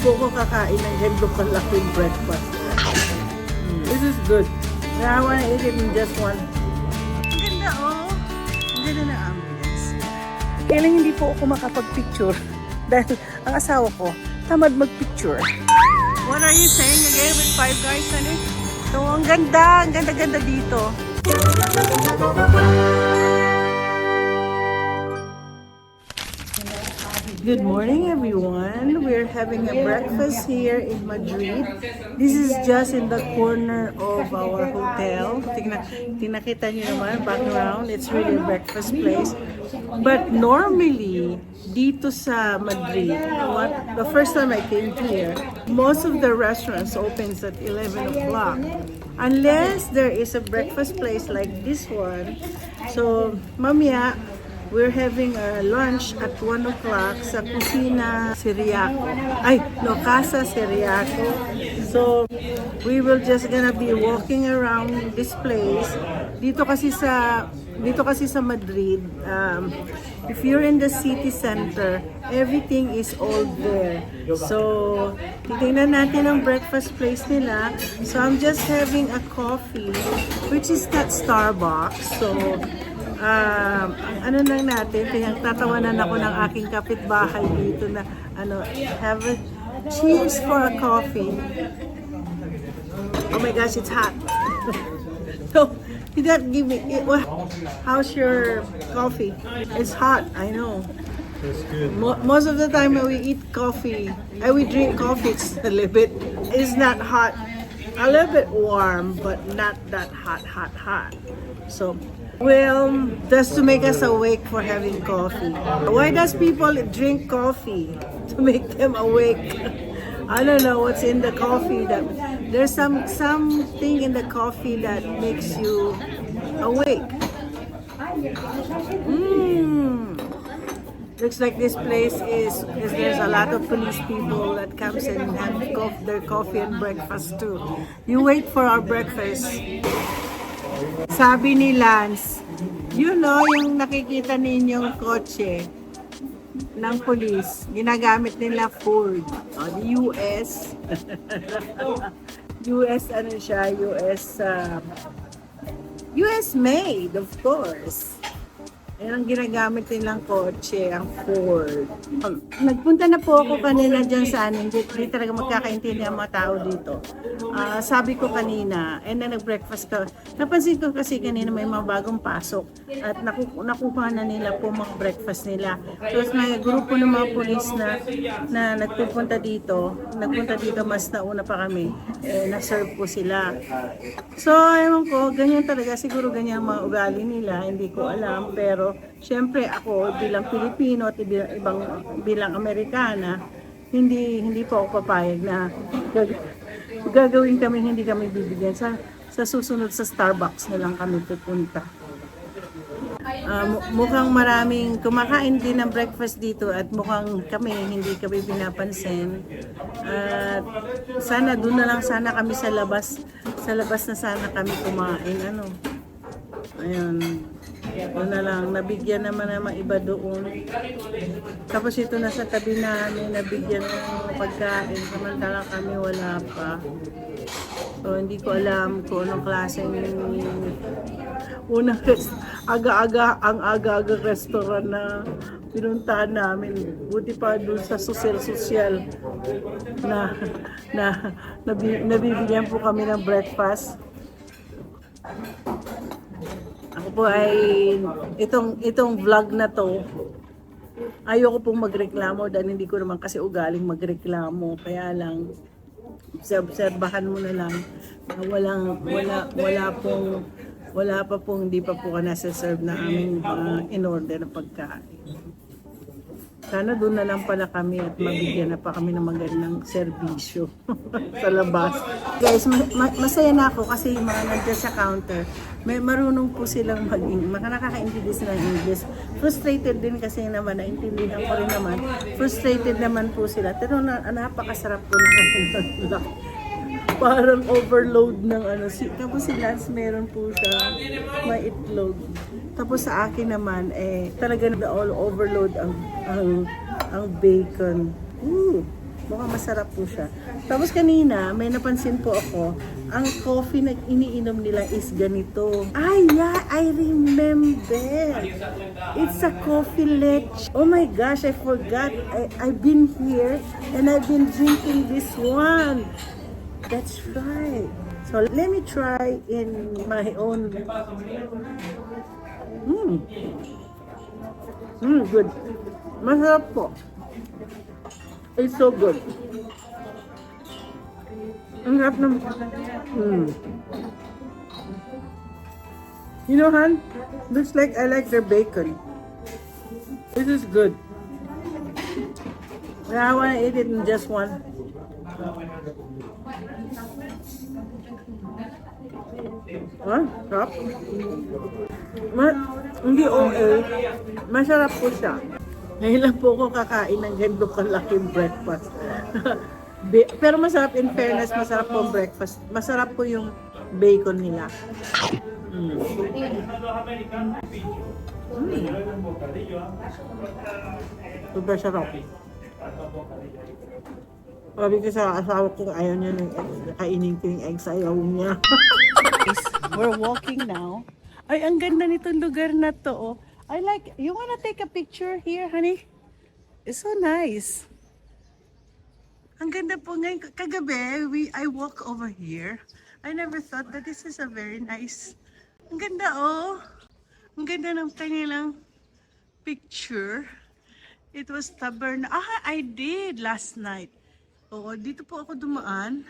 po ako kakain ng ganito kalaking breakfast. This is good. I wanna eat it in just one. Ang ganda oh. Ang ganda na ambience. Kailan hindi po ako makapag-picture dahil ang asawa ko tamad mag-picture. What are you saying again with Five Guys, honey? So, ang ganda dito. Good morning, everyone. We're having a breakfast here in Madrid. This is just in the corner of our hotel. Tinakita niyo naman, background. It's really a breakfast place. But normally, dito sa Madrid, the first time I came here, most of the restaurants opens at 11 o'clock. Unless there is a breakfast place like this one. So, mamaya, we're having a lunch at 1 o'clock sa Kusina Siriaco. Casa Siriaco. So, we will just gonna be walking around this place. Dito kasi sa Madrid, if you're in the city center, everything is all there. So, titingnan natin ang breakfast place nila. So, I'm just having a coffee, which is not Starbucks. So, ano lang natin, pinagtatawanan ako ng aking kapitbahay dito na, have a cheers for a coffee. Oh my gosh, it's hot. So, did that give me, how's your coffee? It's hot, I know. That's good. Most of the time when we eat coffee, we drink coffee, it's a little bit, it's not hot. A little bit warm, but not that hot. So, well, just to make us awake for having coffee. Why does people drink coffee? To make them awake. I don't know what's in the coffee. There's something in the coffee that makes you awake. Looks like this place is there's a lot of police people that comes and have their coffee and breakfast too. You wait for our breakfast. Sabi ni Lance, yung nakikita ninyong kotse ng police, ginagamit nila Ford. The US. US US made, of course. Yan ang ginagamit nilang kotse, ang Ford. Nagpunta na po ako kanina dyan sa hindi talaga magkakaintindihan ang mga tao dito. Sabi ko kanina, and then nag-breakfast ko. Napansin ko kasi kanina may mga bagong pasok at nakuha na nila po mga breakfast nila. So may grupo ng mga pulis na nagpunta dito mas nauna pa kami. Na-serve po sila. So, ewan ko, ganyan talaga. Siguro ganyan ang mga ugali nila. Hindi ko alam. Pero, syempre ako bilang Pilipino at bilang Amerikana, hindi po ako papayag na gagawin kami, hindi kami bibigyan. Sa susunod sa Starbucks na lang kami pupunta. Mukhang maraming kumakain din ng breakfast dito at mukhang hindi kami pinapansin. At sana doon na lang sana kami sa labas na sana kami kumain. Ayun. Doon na lang, nabigyan naman ng iba doon. Tapos ito na sa tabi namin, nabigyan ng pagkain, samantala kami wala pa. So, hindi ko alam kung anong klaseng ang aga-aga restaurant na pinuntahan namin. Buti pa doon sa sosyal na nabibigyan po kami ng breakfast. Ako po ay itong vlog na to, ayoko pong magreklamo dahil hindi ko naman kasi ugaling magreklamo. Kaya lang obserbahan mo na lang wala pa pong hindi pa po nasa-serve na aming in-order na pagkain. Sana doon na lang pala kami at mabigyan na pa kami ng magandang serbisyo sa labas. Guys, masaya na ako kasi yung mga nandiyan sa counter, marunong po silang nakakaintindi sila ng English. Frustrated din kasi naman, naintindihan ko rin naman. Frustrated naman po sila. Pero napakasarap po ng kanila. Parang overload ng tapos si Lance meron po siya may itlog. Tapos sa akin naman talaga all overload ang bacon. Mukhang masarap po siya. Tapos kanina, may napansin po ako, ang coffee na iniinom nila is ganito. Ay, yeah, I remember. It's a coffee leche. Oh my gosh, I forgot. I've been here and I've been drinking this one. That's right. So let me try in my own. Good. Masarap po. It's so good. Ang sarap ng... You know, Han? Looks like I like their bacon. This is good. I want to eat it in just one. Sarap. Hindi okay. Masarap po siya. Ngayon lang po ako kakain ng ganito kalaking breakfast. Pero masarap, in fairness, masarap po ang breakfast. Masarap po yung bacon nila. Super sarap. Sabi ko sa asawa ko, ayaw niya ng eggs. Kainin ko yung eggs, ayaw niya. We're walking now. Ay, ang ganda nitong lugar na to. Oh. I like, you wanna take a picture here, honey? It's so nice. Ang ganda po ngayon. Kagabi, I walk over here. I never thought that this is a very nice. Ang ganda, oh. Ang ganda ng kanilang picture. It was stubborn. I did last night. Oo, dito po ako dumaan.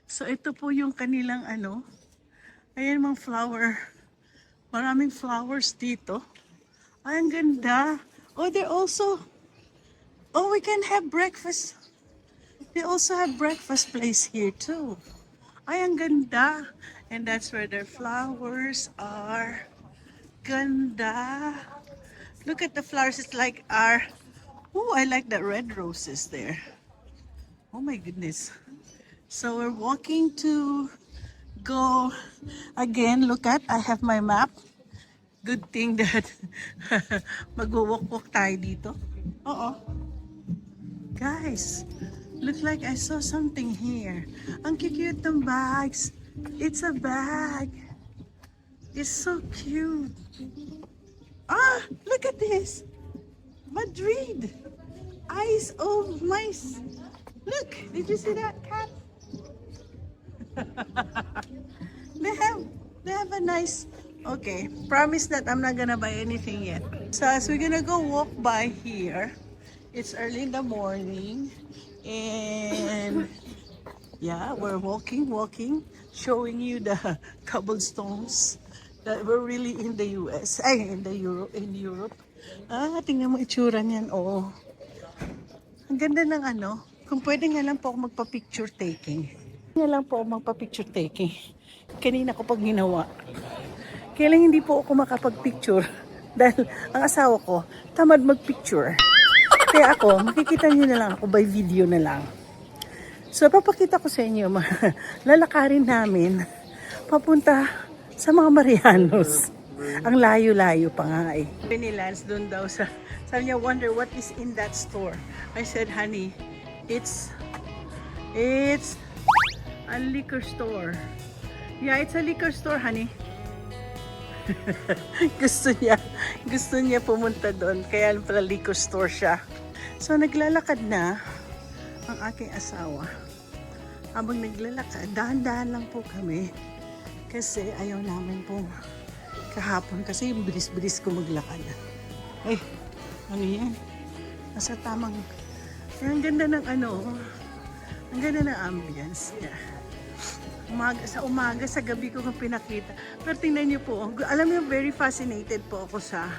So, ito po yung kanilang ano. Ayan mga flower. Maraming flowers dito. Ay, ang ganda. Oh, they're also... Oh, we can have breakfast. They also have breakfast place here too. Ay, ang ganda. And that's where their flowers are. Ganda. Look at the flowers. It's like our... Oh, I like the red roses there. Oh my goodness. So we're walking to go again. Look at, I have my map. Good thing that mag-walk-walk tayo dito. Oo. Guys, look like I saw something here. Ang cute ng bags. It's a bag. It's so cute. Ah, look at this. Madrid. Eyes of mice. Look, did you see that cat? They have a nice... Okay, promise that I'm not gonna buy anything yet. So as we're gonna go walk by here, it's early in the morning, and yeah, we're walking, showing you the cobblestones that were really in the US, in Europe. Ah, tingnan mo itsura niyan, oh. Ang ganda ng ano, kung pwede nga lang po ako magpa-picture taking. Kanina ko pag ginawa. Kaya lang hindi po ako makapag-picture dahil ang asawa ko tamad mag-picture. Kaya ako, makikita niyo na lang ako by video na lang. So, papakita ko sa inyo, lalakarin namin papunta sa mga Marianos. Ang layo-layo pa nga eh. Ni Lance doon daw sabi niya, wonder what is in that store. I said, honey, it's a liquor store. Yeah, it's a liquor store, honey. gusto niya pumunta doon, kaya pala liquor store siya. So naglalakad na ang aking asawa. Habang naglalakad, dahan-dahan lang po kami kasi ayaw namin po kahapon kasi yung bilis-bilis ko maglakad. Ay, ano yan? Nasa tamang, ang ganda ng ano, ang ganda ng ambience. Yeah. Umaga, sa gabi ko kung pinakita. Pero tingnan niyo po, alam niyo, very fascinated po ako sa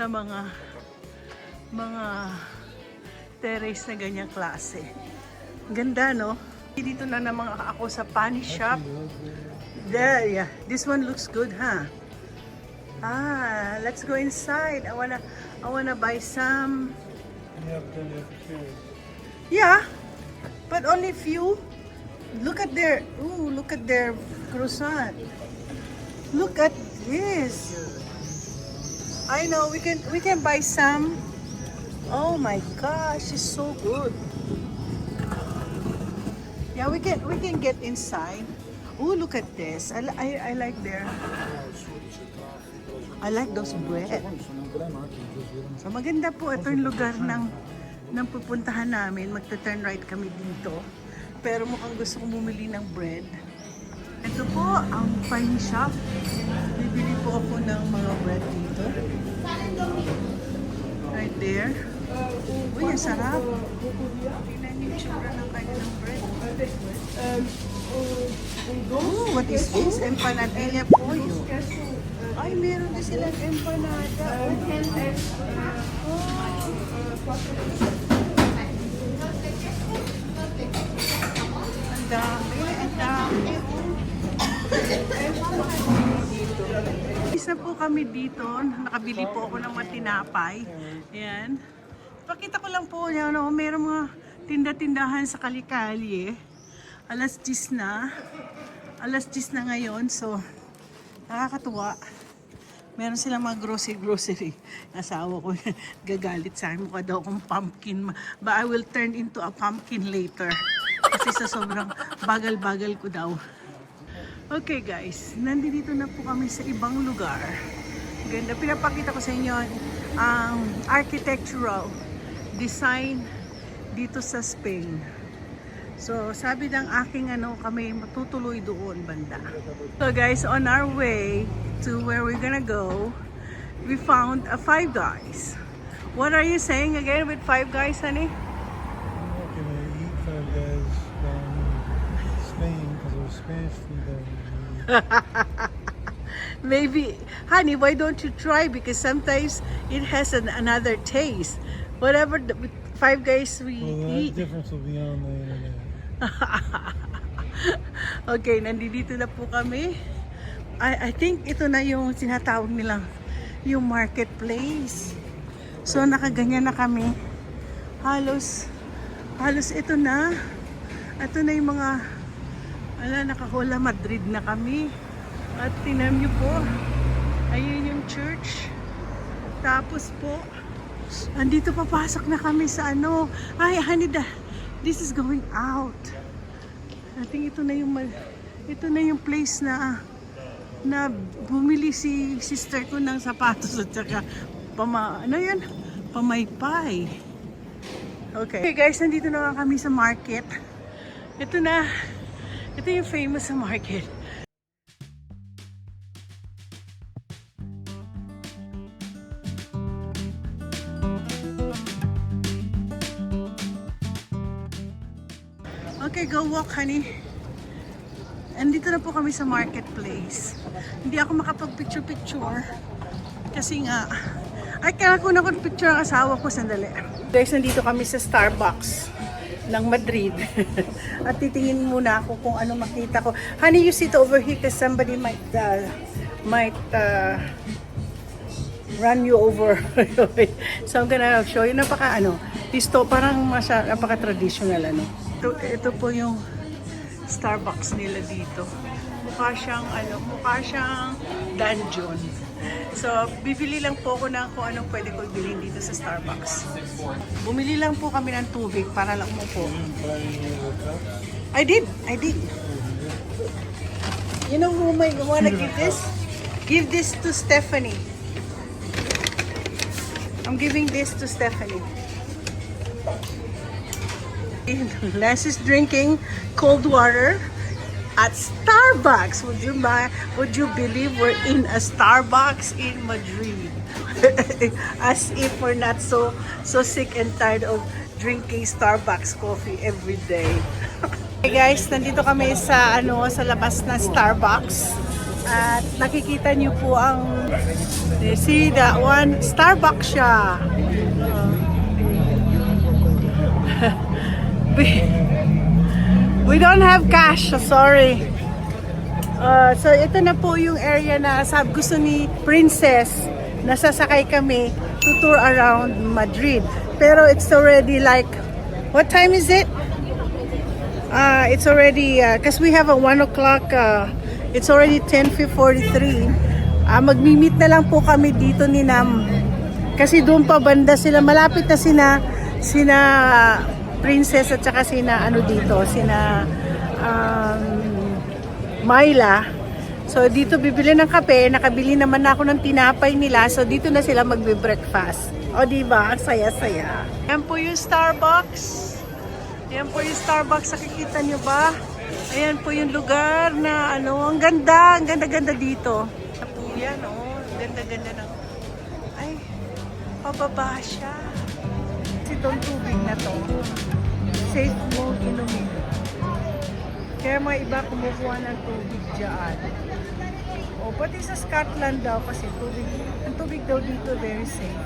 mga terrace na ganyang klase. Ganda, no? Dito na naman ako sa pani shop. There, yeah. This one looks good, huh? Ah, let's go inside. I wanna buy some. Yeah, but only few. Look at their croissant. Look at this. I know we can buy some. Oh my gosh, it's so good. Yeah, we can get inside. Oh, look at this. I like their. I like those bread. So maganda po ito yung lugar ng pupuntahan namin. Magta-turn right kami dito. Pero mukhang gusto kong bumili ng bread. Ito po ang pine shop. Bibili po ako ng mga bread dito. Right there. Uy, ang sarap. Tingnan yung tsura ng kanilang bread. Oh, what is this? Empanadilla pollo. Ay, meron din silang empanada. Ang dami, ang dami. Isa po kami dito. Nakabili po ako ng mga tinapay. Ayan. Pakita ko lang po niya, no, meron mga tinda-tindahan sa Kali-Kali. Alas 10 na. Alas 10 na ngayon. So, nakakatuwa. Meron silang mga grocery. Asawa ko gagalit sa akin. Mukha daw akong pumpkin. But I will turn into a pumpkin later. Kasi sa sobrang bagal-bagal ko daw. Okay guys, nandito na po kami sa ibang lugar. Ganda. Pinapakita ko sa inyo ang architectural design dito sa Spain. So, sabi ng aking kami matutuloy doon banda. So guys, on our way to where we're gonna go, we found a Five Guys. What are you saying again with Five Guys, honey? I'm not gonna eat Five Guys down in Spain because there's Spanish food there. Maybe, honey, why don't you try? Because sometimes it has another taste. Whatever the Five Guys we Well, that eat. difference will be on the internet. Okay, nandito na po kami. I think ito na yung sinatawag nilang yung marketplace. So nakaganyan na kami. Halos ito na. Ito na yung mga nakahula Madrid na kami. At tingnan niyo po. Ayun yung church. Tapos po andito papasok na kami sa Ay, honey, this is going out. I think ito na yung place na bumili si sister ko ng sapatos at saka pamaypay. Okay guys, nandito na kami sa market. Ito yung famous sa market. Okay, go walk, honey. Andito na po kami sa marketplace. Hindi ako makapag-picture-picture. Kasi nga, kailangan ko na picture ang asawa ko. Sandali. Guys, nandito kami sa Starbucks ng Madrid. At titingin muna ako kung ano makita ko. Honey, you sit over here because somebody might run you over. So I'm gonna show you. Pisto, parang napaka-traditional Ito po yung Starbucks nila dito. Mukha siyang dungeon. So, bibili lang po ako ng kung anong pwede ko bilhin dito sa Starbucks. Bumili lang po kami ng tubig para lang umupo. I did. You know who might wanna give this? Give this to Stephanie. I'm giving this to Stephanie. Les is drinking cold water at Starbucks. Would you believe we're in a Starbucks in Madrid? As if we're not so sick and tired of drinking Starbucks coffee every day. Hey guys, nandito kami sa labas ng Starbucks. At nakikita niyo po see that one, Starbucks siya. We don't have cash, sorry. So ito na po yung area na gusto ni Princess. Nasasakay kami to tour around Madrid. Pero it's already like, what time is it? It's already, because we have a 1 o'clock, it's already 10:43. Magmi-meet na lang po kami dito ni Nam. Kasi doon pa banda sila, malapit na sina Princess at saka sina Myla. So dito bibili ng kape, nakabili naman ako ng tinapay nila. So dito na sila magbe-breakfast. O diba, ang saya-saya. Yan po yung Starbucks. Yan po yung Starbucks, nakikita nyo ba? Ayan po yung lugar na ang ganda dito. Sa po yan, ang ganda ng... Ay, pababa siya. Itong tubig na to, safe mo inumin. Kaya mga iba kumukuha ng tubig dyan. O, pati sa Scotland daw kasi ang tubig daw dito very safe.